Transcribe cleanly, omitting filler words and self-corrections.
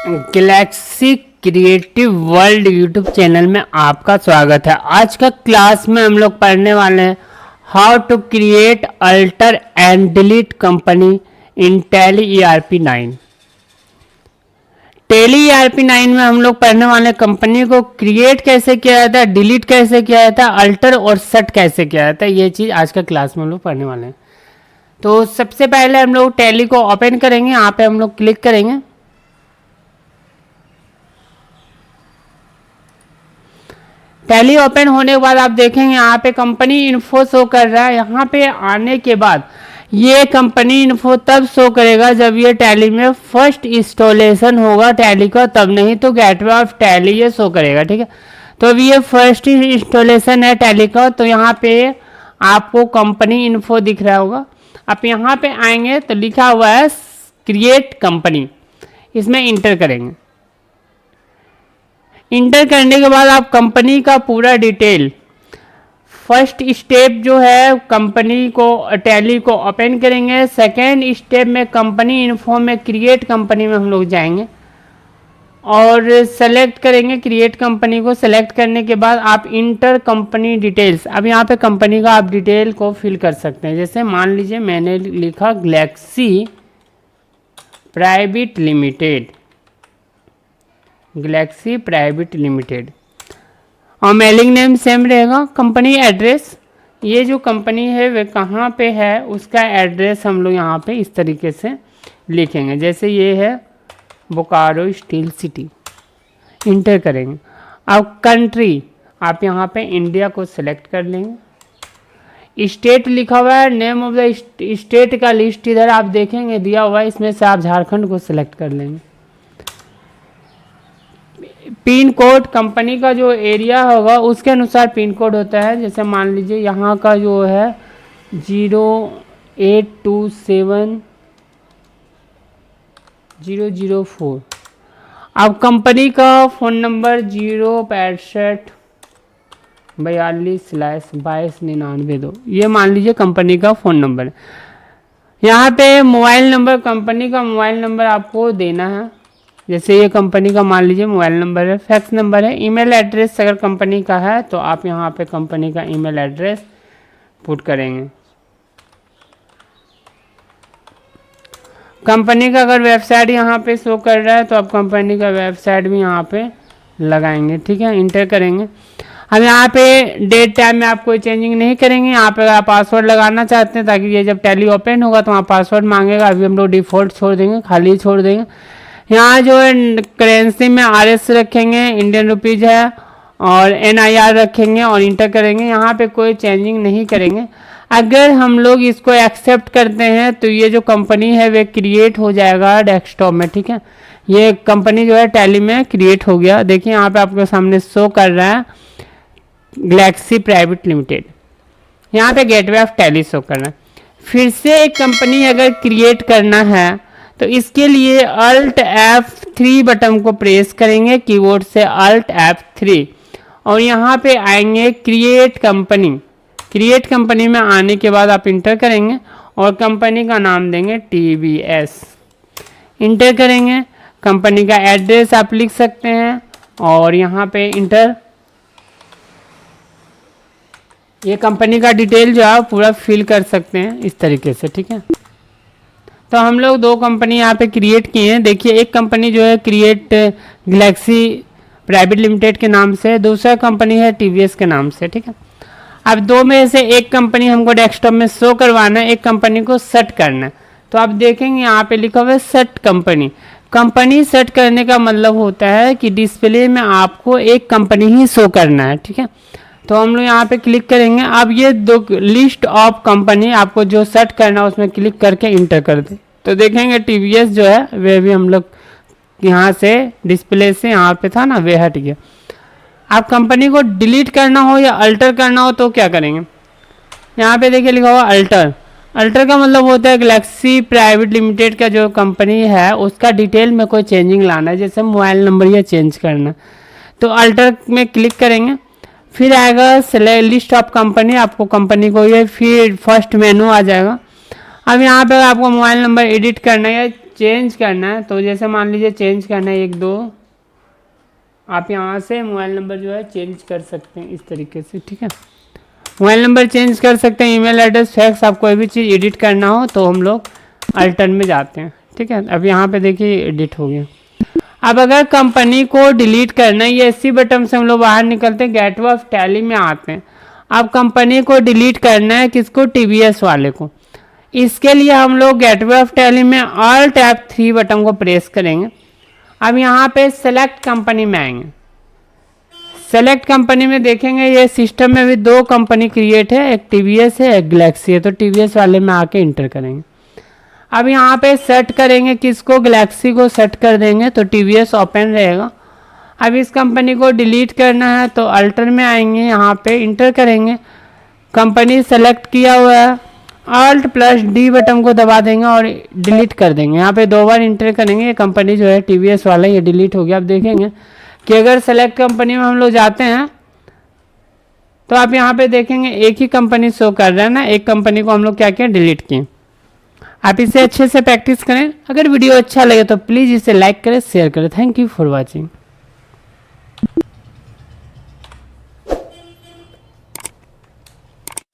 Galaxy creative world YouTube channel में आपका स्वागत है। आज का क्लास में हम लोग पढ़ने वाले हैं how to create alter and delete company in Tally ERP 9। Tally ERP 9 में हम लोग पढ़ने वाले कंपनी को क्रिएट कैसे किया जाता है, डिलीट कैसे किया जाता है, अल्टर और सेट कैसे किया जाता है। ये चीज़ आज का क्लास में हम लोग पढ़ने वाले हैं। तो सबसे पहले हम लोग टैली को ओपन करेंगे। यहाँ पे हम लोग क्लिक करेंगे। टैली ओपन होने के बाद आप देखेंगे यहाँ पे कंपनी इन्फो शो कर रहा है। यहाँ पे आने के बाद ये कंपनी इन्फो तब शो करेगा जब ये टैली में फर्स्ट इंस्टॉलेशन होगा टैली का, तब नहीं तो गेटवे ऑफ टैली ये शो करेगा। ठीक है, तो अभी ये फर्स्ट इंस्टॉलेशन है टैली का, तो यहाँ पे आपको कंपनी इन्फो दिख रहा होगा। आप यहाँ पे आएंगे तो लिखा हुआ है क्रिएट कंपनी, इसमें इंटर करेंगे। इंटर करने के बाद आप कंपनी का पूरा डिटेल, फर्स्ट स्टेप जो है कंपनी को टैली को ओपन करेंगे। सेकेंड स्टेप में कंपनी इन्फो में क्रिएट कंपनी में हम लोग जाएंगे और सेलेक्ट करेंगे क्रिएट कंपनी को। सेलेक्ट करने के बाद आप इंटर कंपनी डिटेल्स, अब यहाँ पे कंपनी का आप डिटेल को फिल कर सकते हैं। जैसे मान लीजिए मैंने लिखा Galaxy private limited, Galaxy private limited, और मेलिंग नेम सेम रहेगा। कंपनी एड्रेस, ये जो कंपनी है वे कहाँ पे है उसका एड्रेस हम लोग यहाँ पे इस तरीके से लिखेंगे। जैसे ये है बोकारो स्टील सिटी, इंटर करेंगे। अब कंट्री आप यहाँ पे इंडिया को सिलेक्ट कर लेंगे। स्टेट लिखा हुआ है, नेम ऑफ द स्टेट का लिस्ट इधर आप देखेंगे दिया हुआ है, इसमें से आप झारखंड को सिलेक्ट कर लेंगे। पिन कोड कंपनी का जो एरिया होगा उसके अनुसार पिन कोड होता है। जैसे मान लीजिए यहाँ का जो है 0827004। अब कंपनी का फ़ोन नंबर 065/42/2299, ये मान लीजिए कंपनी का फ़ोन नंबर है। यहाँ पे मोबाइल नंबर, कंपनी का मोबाइल नंबर आपको देना है। जैसे ये कंपनी का मान लीजिए मोबाइल नंबर है, फैक्स नंबर है। ईमेल एड्रेस अगर कंपनी का है तो आप यहाँ पे कंपनी का ईमेल एड्रेस पुट करेंगे। कंपनी का अगर वेबसाइट यहाँ पे शो कर रहा है तो आप कंपनी का वेबसाइट भी यहाँ पे लगाएंगे। ठीक है, इंटर करेंगे। हम यहाँ पे डेट टाइम में आप कोई चेंजिंग नहीं करेंगे। यहाँ पे आप पासवर्ड लगाना चाहते हैं ताकि ये जब टैली ओपन होगा तो वहाँ पासवर्ड मांगेगा। अभी हम लोग डिफ़ॉल्ट छोड़ देंगे, खाली छोड़ देंगे। यहाँ जो है करेंसी में RS रखेंगे, इंडियन रुपीज़ है, और NIR रखेंगे और इंटर करेंगे। यहाँ पे कोई चेंजिंग नहीं करेंगे। अगर हम लोग इसको एक्सेप्ट करते हैं तो ये जो कंपनी है वे क्रिएट हो जाएगा डेस्कटॉप में। ठीक है, ये कंपनी जो है टैली में क्रिएट हो गया। देखिए यहाँ पे आपके सामने शो कर रहा है गैलेक्सी प्राइवेट लिमिटेड, यहाँ पे गेटवे ऑफ टैली शो कर रहा है। फिर से एक कंपनी अगर क्रिएट करना है तो इसके लिए Alt F3 बटन को प्रेस करेंगे कीबोर्ड से, Alt F3, और यहाँ पे आएंगे क्रिएट कंपनी। क्रिएट कंपनी में आने के बाद आप इंटर करेंगे और कंपनी का नाम देंगे TVS, इंटर करेंगे। कंपनी का एड्रेस आप लिख सकते हैं और यहाँ पे इंटर, ये कंपनी का डिटेल जो आप पूरा फिल कर सकते हैं इस तरीके से। ठीक है, तो हम लोग दो कंपनी यहाँ पे क्रिएट किए हैं। देखिए एक कंपनी जो है क्रिएट गैलेक्सी प्राइवेट लिमिटेड के नाम से, दूसरा कंपनी है TVS के नाम से। ठीक है, अब दो में से एक कंपनी हमको डेस्कटॉप में शो करवाना है, एक कंपनी को सेट करना है। तो आप देखेंगे यहाँ पे लिखा हुआ है सेट कंपनी। कंपनी सेट करने का मतलब होता है कि डिस्प्ले में आपको एक कंपनी ही शो करना है। ठीक है, तो हम लोग यहाँ पे क्लिक करेंगे। अब ये दो लिस्ट ऑफ कंपनी आपको जो सेट करना है उसमें क्लिक करके इंटर कर दे तो देखेंगे TVS जो है वे भी हम लोग यहाँ से डिस्प्ले से यहाँ पे था ना वे हट गया। आप कंपनी को डिलीट करना हो या अल्टर करना हो तो क्या करेंगे, यहाँ पे देखिए लिखा हुआ अल्टर। अल्टर का मतलब होता है गैलेक्सी प्राइवेट लिमिटेड का जो कंपनी है उसका डिटेल में कोई चेंजिंग लाना है, जैसे मोबाइल नंबर या चेंज करना, तो अल्टर में क्लिक करेंगे। फिर आएगा लिस्ट ऑफ कंपनी, आपको कंपनी को ये फिर फर्स्ट मेनू आ जाएगा। अब यहाँ पे आपको मोबाइल नंबर एडिट करना है या चेंज करना है तो जैसे मान लीजिए चेंज करना है 1 2, आप यहाँ से मोबाइल नंबर जो है चेंज कर सकते हैं इस तरीके से, ठीक है। मोबाइल नंबर चेंज कर सकते हैं, ईमेल एड्रेस, फैक्स, आप कोई भी चीज़ एडिट करना हो तो हम लोग अल्टर में जाते हैं, ठीक है। अब यहाँ पे देखिए एडिट हो गया। अब अगर कंपनी को डिलीट करना है, ये इसी बटन से हम लोग बाहर निकलते हैं, गेटवे ऑफ टैली में आते हैं। अब कंपनी को डिलीट करना है किसको, टीवीएस वाले को। इसके लिए हम लोग गेटवे ऑफ टैली में ऑल टैब 3 बटन को प्रेस करेंगे। अब यहाँ पे सेलेक्ट कंपनी में आएंगे। सेलेक्ट कंपनी में देखेंगे ये सिस्टम में भी 2 कंपनी क्रिएट है, एक टीवीएस है एक गैलेक्सी है, तो टीवीएस वाले में आके इंटर करेंगे। अब यहाँ पे सेट करेंगे किसको, गैलेक्सी को सेट कर देंगे तो टीवीएस ओपन रहेगा। अब इस कंपनी को डिलीट करना है तो अल्टर में आएंगे, यहाँ पे इंटर करेंगे, कंपनी सेलेक्ट किया हुआ है, Alt + D बटन को दबा देंगे और डिलीट कर देंगे। यहाँ पे 2 बार इंटर करेंगे, ये कंपनी जो है टीवीएस वाला ये डिलीट हो गया। अब देखेंगे कि अगर सेलेक्ट कंपनी में हम लोग जाते हैं तो आप यहाँ पे देखेंगे एक ही कंपनी शो कर रहा है ना, एक कंपनी को हम लोग क्या किया, डिलीट किए। आप इसे अच्छे से प्रैक्टिस करें। अगर वीडियो अच्छा लगे तो प्लीज़ इसे लाइक करें, शेयर करें। Thank you for watching.